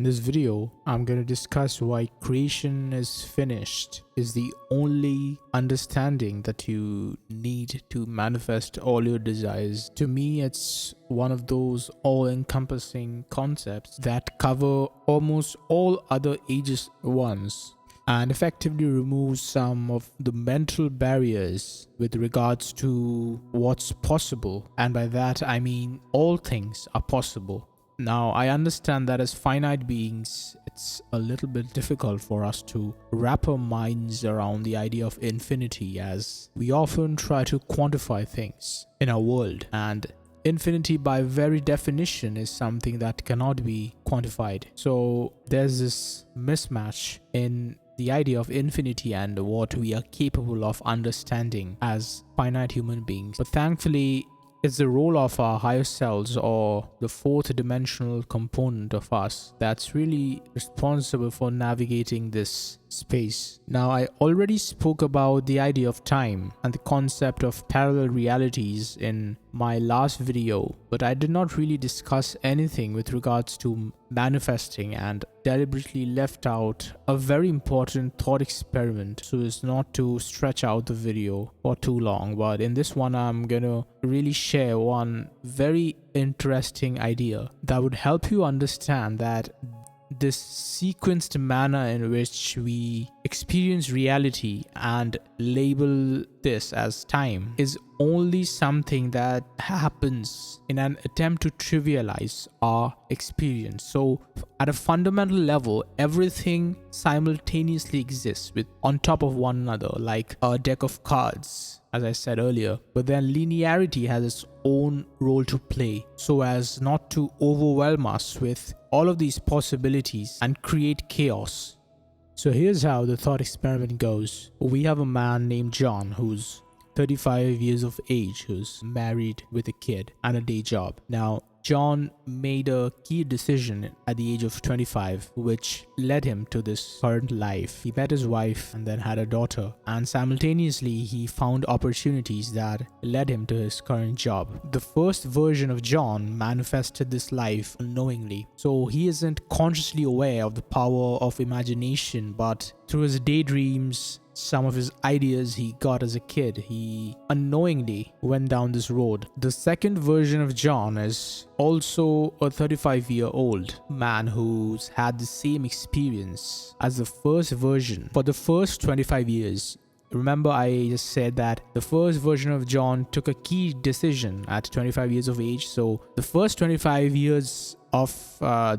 In this video, I'm going to discuss why creation is finished is the only understanding that you need to manifest all your desires. To me, it's one of those all-encompassing concepts that cover almost all other ages ones and effectively removes some of the mental barriers with regards to what's possible. And by that, I mean all things are possible. Now, I understand that as finite beings, it's a little bit difficult for us to wrap our minds around the idea of infinity, as we often try to quantify things in our world. And infinity, by very definition, is something that cannot be quantified. So there's this mismatch in the idea of infinity and what we are capable of understanding as finite human beings. But thankfully, it's the role of our higher selves, or the fourth dimensional component of us, that's really responsible for navigating this space. Now, I already spoke about the idea of time and the concept of parallel realities in my last video, but I did not really discuss anything with regards to manifesting, and deliberately left out a very important thought experiment so as not to stretch out the video for too long. But in this one, I'm gonna really share one very interesting idea that would help you understand that this sequenced manner in which we experience reality and label this as time is only something that happens in an attempt to trivialize our experience. So at a fundamental level, everything simultaneously exists on top of one another, like a deck of cards, as I said earlier. But then linearity has its own role to play so as not to overwhelm us with all of these possibilities and create chaos. So here's how the thought experiment goes. We have a man named John who's 35 years of age, who's married with a kid and a day job. Now, John made a key decision at the age of 25, which led him to this current life. He met his wife and then had a daughter, and simultaneously he found opportunities that led him to his current job. The first version of John manifested this life unknowingly, so he isn't consciously aware of the power of imagination, but through his daydreams, some of his ideas he got as a kid, he unknowingly went down this road. The second version of John is also a 35-year-old man who's had the same experience as the first version for the first 25 years. Remember, I just said that the first version of John took a key decision at 25 years of age. So the first 25 years of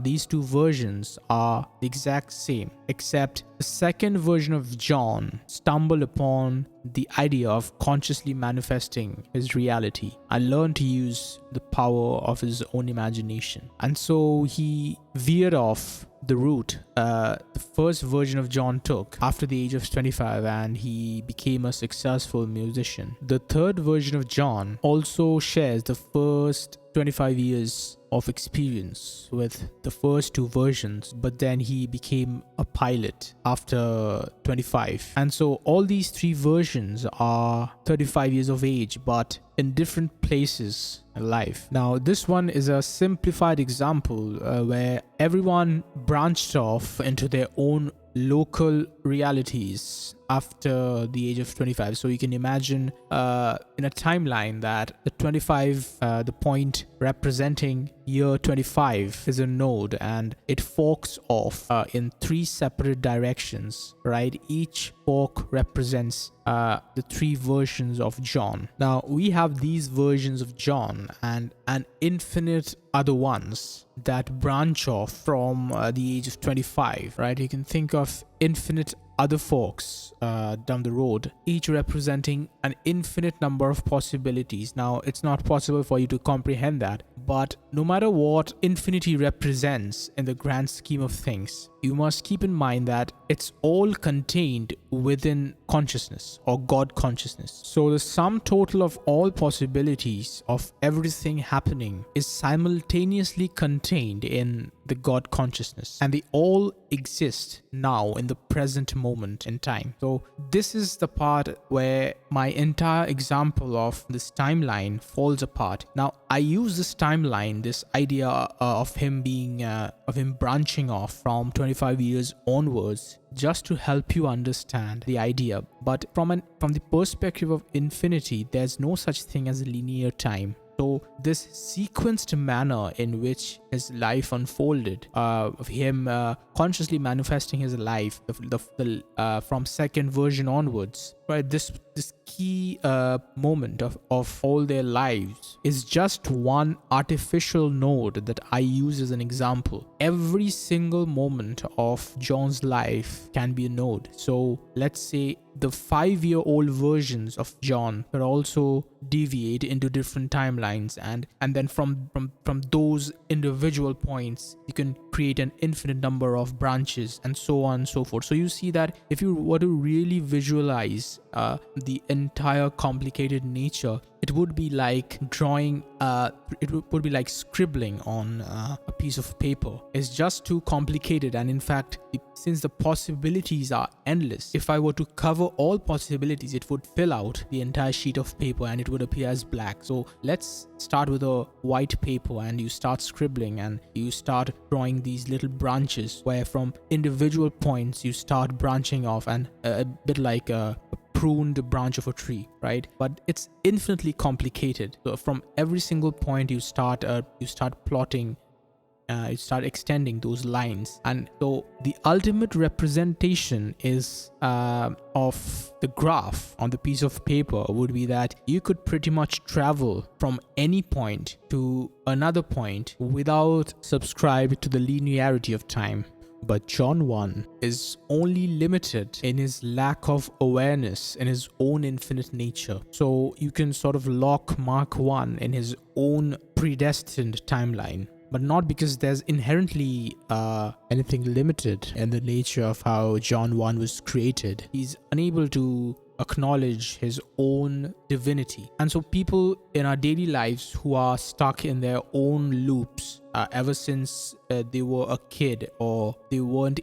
these two versions are the exact same, except the second version of John stumbled upon the idea of consciously manifesting his reality and learned to use the power of his own imagination. And so he veered off the route the first version of John took after the age of 25, and he became a successful musician. The third version of John also shares the first 25 years of experience with the first two versions, but then he became a pilot after 25. And so all these three versions are 35 years of age, but in different places in life. Now, this one is a simplified example where everyone branched off into their own local realities after the age of 25. So you can imagine in a timeline that the 25, the point representing year 25 is a node, and it forks off in three separate directions, right? Each fork represents the three versions of John. Now, we have these versions of John and an infinite other ones that branch off from the age of 25, right? You can think of infinite other forks down the road, each representing an infinite number of possibilities. Now, it's not possible for you to comprehend that, but no matter what infinity represents in the grand scheme of things, you must keep in mind that it's all contained within consciousness or God consciousness. So the sum total of all possibilities of everything happening is simultaneously contained in the God consciousness, and they all exist now in the present moment in time. So this is the part where my entire example of this timeline falls apart. Now I use this timeline, this idea of him branching off from 25 years onwards, just to help you understand the idea. But from the perspective of infinity, there's no such thing as a linear time. So this sequenced manner in which his life unfolded, of him consciously manifesting his life, from second version onwards, right? This key moment of all their lives is just one artificial node that I use as an example. Every single moment of John's life can be a node. So let's say the 5-year-old versions of John could also deviate into different timelines, and then from those individual points you can create an infinite number of branches, and so on and so forth. So you see that if you were to really visualize the entire complicated nature, it would be like drawing, it would be like scribbling on a piece of paper. It's just too complicated, and in fact, since the possibilities are endless, if I were to cover all possibilities, it would fill out the entire sheet of paper and it would appear as black. So let's start with a white paper, and you start scribbling and you start drawing these little branches where from individual points you start branching off, and a bit like a pruned branch of a tree, right? But it's infinitely complicated. So from every single point you start plotting, you start extending those lines, and so the ultimate representation is of the graph on the piece of paper would be that you could pretty much travel from any point to another point without subscribing to the linearity of time. But John 1 is only limited in his lack of awareness in his own infinite nature. So you can sort of lock Mark 1 in his own predestined timeline, but not because there's inherently anything limited in the nature of how John 1 was created. He's unable to acknowledge his own divinity. And so people in our daily lives who are stuck in their own loops ever since they were a kid, or they weren't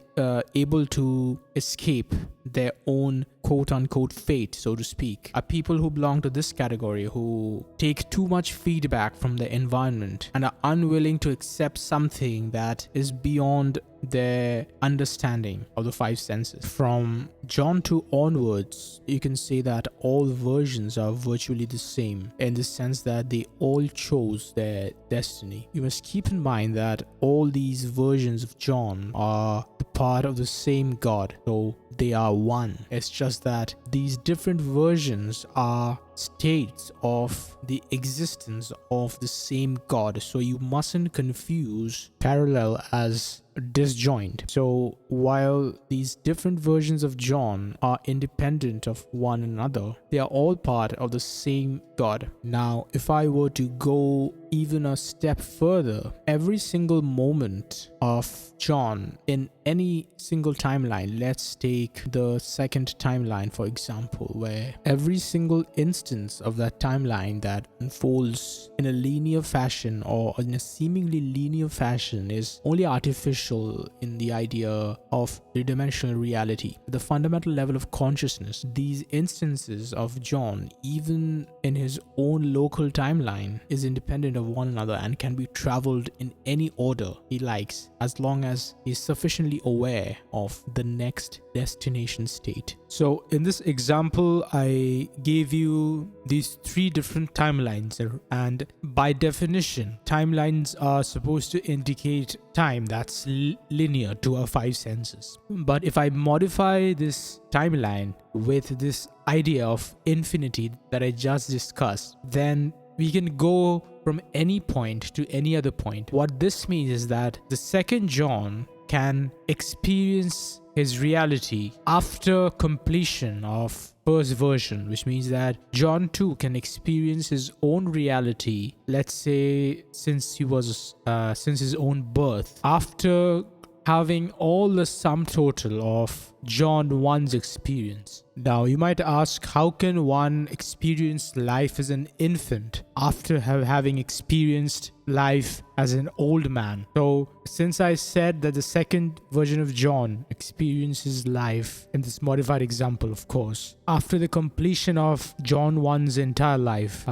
able to escape their own quote-unquote fate, so to speak, are people who belong to this category, who take too much feedback from the environment and are unwilling to accept something that is beyond their understanding of the 5 senses. From John 2 onwards, you can say that all versions are virtually the same, in the sense that they all chose their destiny. You must keep in mind that all these versions of John are part of the same God, so they are one. It's just that these different versions are states of the existence of the same God, so you mustn't confuse parallel as disjoint. So while these different versions of John are independent of one another, they are all part of the same God. Now, if I were to go even a step further, every single moment of John in any single timeline, let's take the second timeline for example, where every single instance of that timeline that unfolds in a linear fashion or in a seemingly linear fashion is only artificial in the idea of three-dimensional reality. At the fundamental level of consciousness, these instances of John, even in his own local timeline, is independent of one another and can be traveled in any order he likes, as long as he's sufficiently aware of the next destination state. So in this example, I gave you these 3 different timelines, and by definition, timelines are supposed to indicate time that's linear to our 5 senses. But if I modify this timeline with this idea of infinity that I just discussed, then we can go from any point to any other point. What this means is that the second John can experience his reality after completion of first version, which means that John 2 can experience his own reality, let's say since his own birth, after having all the sum total of John 1's experience. Now, you might ask, how can one experience life as an infant after having experienced life as an old man? So, since I said that the second version of John experiences life in this modified example, of course, after the completion of John 1's entire life,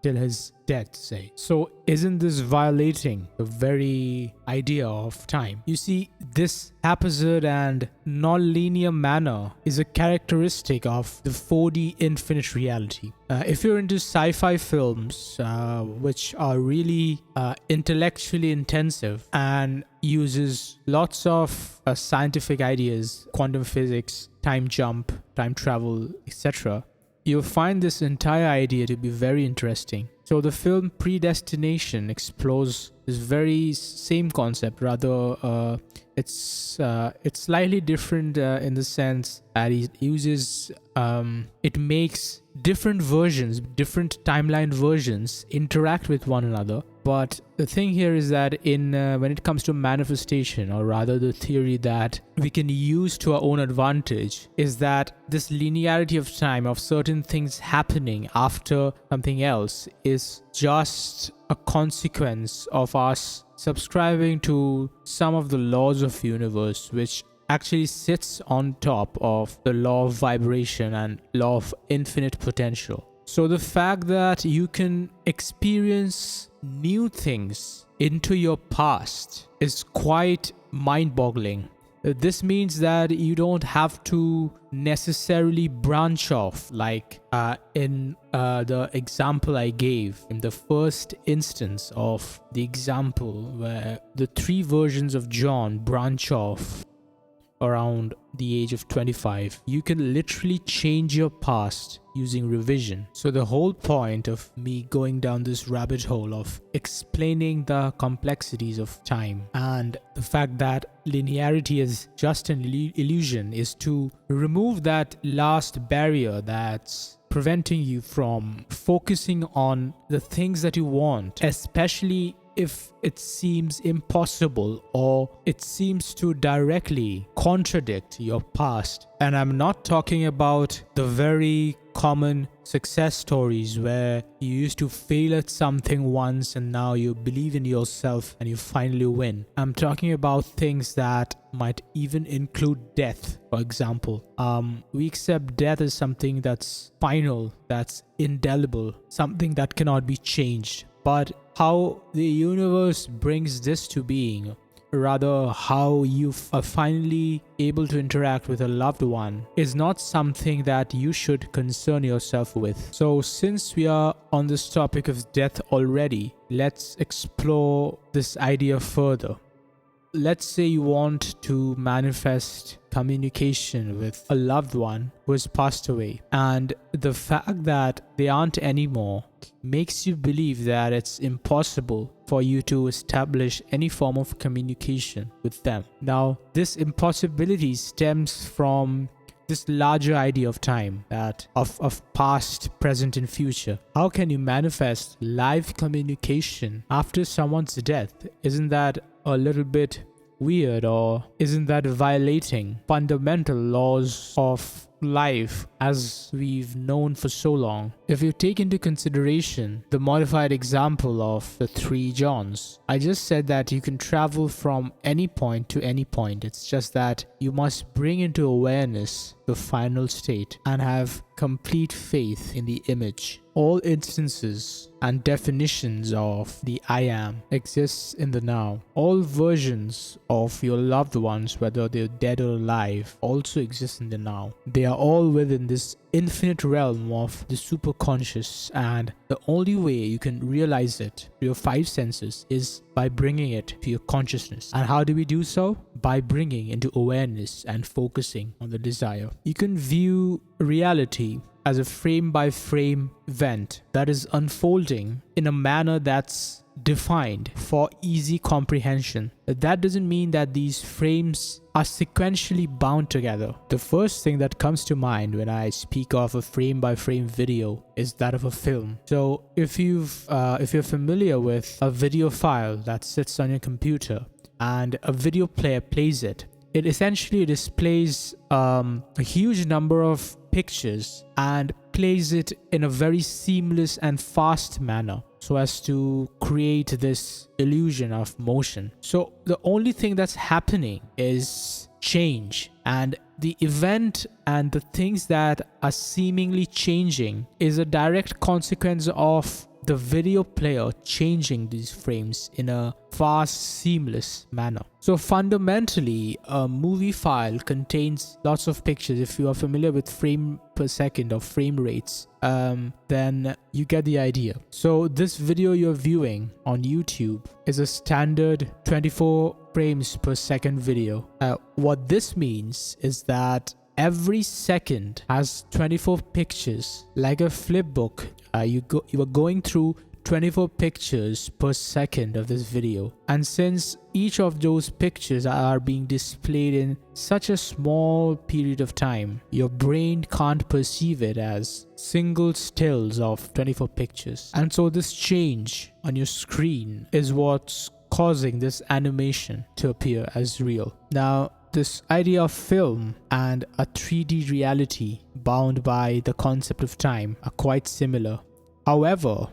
till his death, say. So, isn't this violating the very idea of time? You see, this haphazard and non-linear manner is a characteristic of the 4D infinite reality. If you're into sci-fi films, which are really intellectually intensive and uses lots of scientific ideas, quantum physics, time jump, time travel, etc., you'll find this entire idea to be very interesting. So the film Predestination explores this very same concept. Rather, it's slightly different in the sense that it uses, it makes different versions, different timeline versions interact with one another. But the thing here is that when it comes to manifestation, or rather the theory that we can use to our own advantage, is that this linearity of time of certain things happening after something else is just a consequence of us subscribing to some of the laws of the universe, which actually sits on top of the law of vibration and law of infinite potential. So the fact that you can experience new things into your past is quite mind-boggling. This means that you don't have to necessarily branch off, like in the example I gave in the first instance of the example where the three versions of John branch off around the age of 25. You can literally change your past using revision. So the whole point of me going down this rabbit hole of explaining the complexities of time and the fact that linearity is just an illusion is to remove that last barrier that's preventing you from focusing on the things that you want, especially if it seems impossible or it seems to directly contradict your past. And I'm not talking about the very common success stories where you used to fail at something once and now you believe in yourself and you finally win. I'm talking about things that might even include death. For example, we accept death as something that's final, that's indelible, something that cannot be changed. But how the universe brings this to being, rather how you are finally able to interact with a loved one, is not something that you should concern yourself with. So since we are on this topic of death already, let's explore this idea further. Let's say you want to manifest communication with a loved one who has passed away, and the fact that they aren't anymore makes you believe that it's impossible for you to establish any form of communication with them. Now, this impossibility stems from this larger idea of time, that of past, present, and future. How can you manifest live communication after someone's death? Isn't that a little bit weird, or isn't that violating fundamental laws of life as we've known for so long? If you take into consideration the modified example of the three Johns, I just said that you can travel from any point to any point. It's just that you must bring into awareness the final state and have complete faith in the image. All instances and definitions of the I am exists in the now. All versions of your loved ones, whether they're dead or alive, also exist in the now. They are all within this infinite realm of the superconscious, and the only way you can realize it through your five senses is by bringing it to your consciousness. And how do we do so? By bringing into awareness and focusing on the desire. You can view reality as a frame-by-frame event that is unfolding in a manner that's defined for easy comprehension. That doesn't mean that these frames are sequentially bound together. The first thing that comes to mind when I speak of a frame-by-frame video is that of a film. So if you're familiar with a video file that sits on your computer and a video player plays it, it essentially displays a huge number of pictures and plays it in a very seamless and fast manner so as to create this illusion of motion. So the only thing that's happening is change, and the event and the things that are seemingly changing is a direct consequence of the video player changing these frames in a fast, seamless manner. So fundamentally, a movie file contains lots of pictures. If you are familiar with frame per second or frame rates, then you get the idea. So this video you're viewing on YouTube is a standard 24 frames per second video. What this means is that every second has 24 pictures. Like a flip book, you are going through 24 pictures per second of this video, and since each of those pictures are being displayed in such a small period of time, your brain can't perceive it as single stills of 24 pictures. And so this change on your screen is what's causing this animation to appear as real. Now, this idea of film and a 3D reality bound by the concept of time are quite similar. However,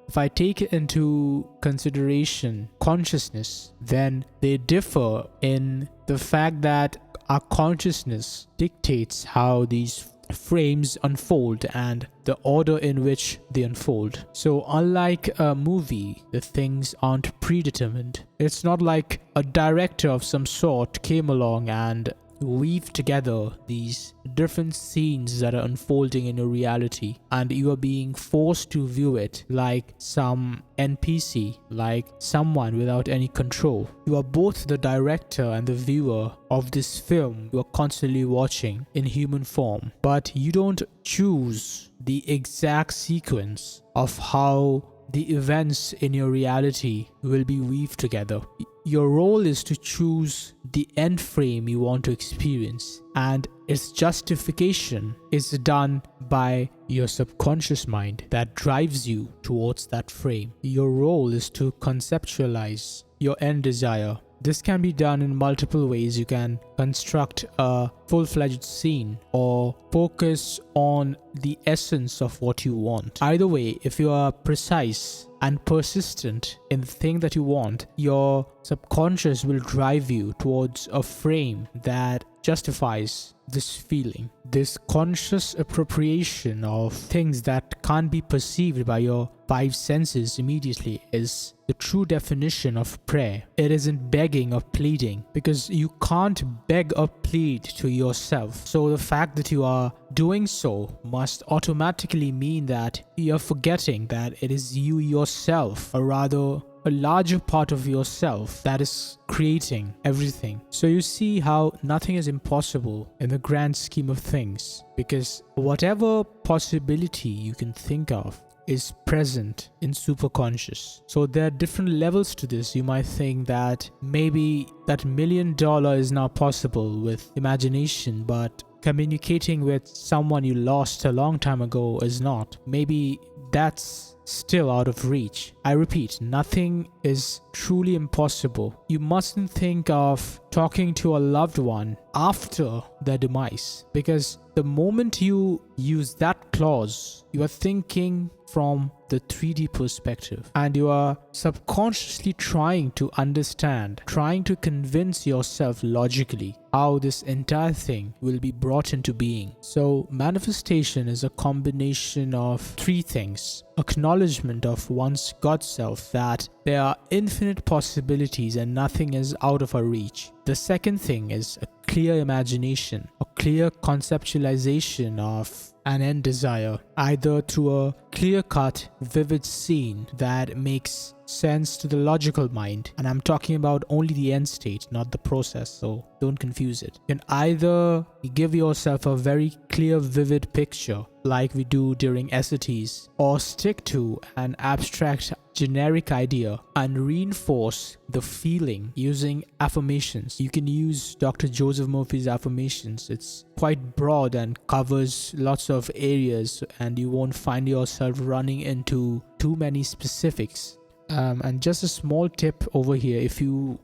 if I take into consideration consciousness, then they differ in the fact that our consciousness dictates how these frames unfold and the order in which they unfold. So unlike a movie, the things aren't predetermined. It's not like a director of some sort came along and weave together these different scenes that are unfolding in your reality, and you are being forced to view it like some NPC, like someone without any control. You are both the director and the viewer of this film you are constantly watching in human form, but you don't choose the exact sequence of how the events in your reality will be weaved together. Your role is to choose the end frame you want to experience, and its justification is done by your subconscious mind that drives you towards that frame. Your role is to conceptualize your end desire. This can be done in multiple ways. You can construct a full-fledged scene or focus on the essence of what you want. Either way, if you are precise and persistent in the thing that you want, your subconscious will drive you towards a frame that justifies this feeling. This conscious appropriation of things that can't be perceived by your five senses immediately is the true definition of prayer. It isn't begging or pleading, because you can't beg or plead to yourself. So the fact that you are doing so must automatically mean that you're forgetting that it is you yourself, or rather a larger part of yourself, that is creating everything. So you see how nothing is impossible in the grand scheme of things, because whatever possibility you can think of is present in superconscious. So there are different levels to this. You might think that maybe that $1 million is now possible with imagination, but communicating with someone you lost a long time ago is not. Maybe that's still out of reach. I repeat, nothing is truly impossible. You mustn't think of talking to a loved one after their demise, because the moment you use that clause, you are thinking from the 3D perspective, and you are subconsciously trying to understand, trying to convince yourself logically how this entire thing will be brought into being. So manifestation is a combination of three things: acknowledgement of one's God self, that there are infinite possibilities and nothing is out of our reach. The second thing is a clear imagination, a clear conceptualization of an end desire, either through a clear-cut, vivid scene that makes sense to the logical mind. And I'm talking about only the end state, not the process, so don't confuse it. You can either give yourself a very clear, vivid picture, like we do during SATs, or stick to an abstract, generic idea and reinforce the feeling using affirmations. You can use Dr. Joseph Murphy's affirmations. It's quite broad and covers lots of areas, and you won't find yourself running into too many specifics. And just a small tip over here: if you're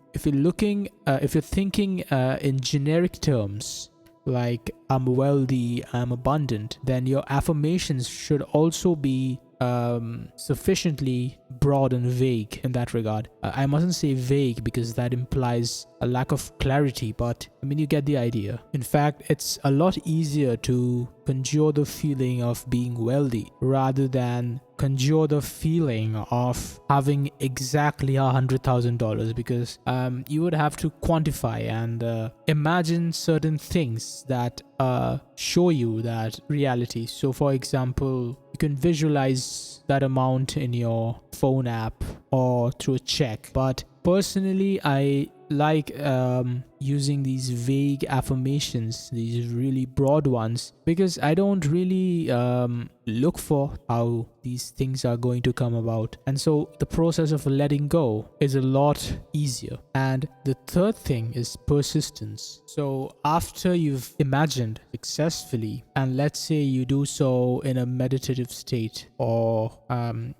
thinking in generic terms, like I'm wealthy, I'm abundant, then your affirmations should also be sufficiently broad and vague in that regard. I mustn't say vague because that implies a lack of clarity, but I mean, you get the idea. In fact, it's a lot easier to conjure the feeling of being wealthy rather than conjure the feeling of having exactly $100,000, because you would have to quantify and imagine certain things that show you that reality. So for example, you can visualize that amount in your phone app or through a check. But personally, I like using these vague affirmations, these really broad ones, because I don't really look for how these things are going to come about. And so the process of letting go is a lot easier. And the third thing is persistence. So after you've imagined successfully, and let's say you do so in a meditative state, or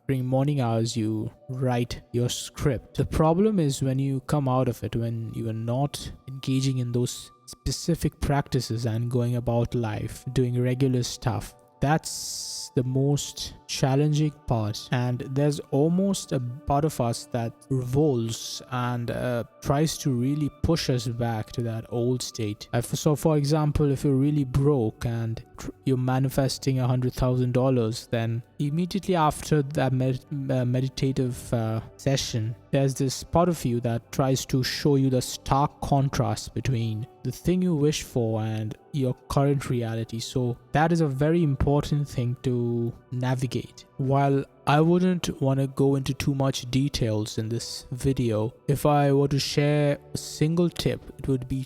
during morning hours you write your script. The problem is when you come out of it, when you are not engaging in those specific practices and going about life, doing regular stuff. That's the most challenging part, and there's almost a part of us that revolts and tries to really push us back to that old state. So for example, if you're really broke and you're manifesting $100,000, then immediately after that meditative session, there's this part of you that tries to show you the stark contrast between the thing you wish for and your current reality. So that is a very important thing to navigate. While I wouldn't want to go into too much details in this video, if I were to share a single tip, it would be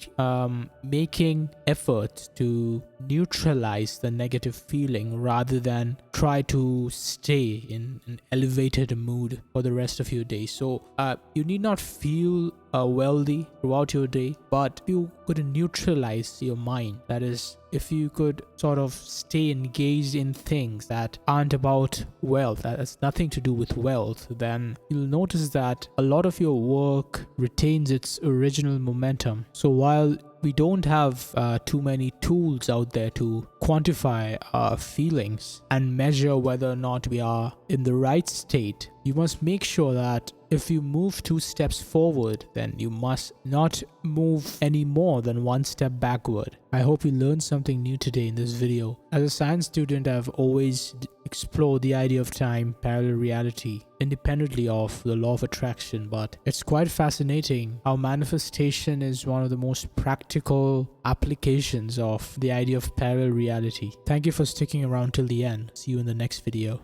making efforts to neutralize the negative feeling rather than try to stay in an elevated mood for the rest of your day. So you need not feel wealthy throughout your day, but you could neutralize your mind. That is, if you could sort of stay engaged in things that aren't about wealth, that has nothing to do with wealth, then you'll notice that a lot of your work retains its original momentum. So while we don't have too many tools out there to quantify our feelings and measure whether or not we are in the right state, you must make sure that if you move 2 steps forward, then you must not move any more than 1 step backward. I hope you learned something new today in this video. As a science student, I've always explored the idea of time, parallel reality, independently of the law of attraction, but it's quite fascinating how manifestation is one of the most practical applications of the idea of parallel reality. Thank you for sticking around till the end. See you in the next video.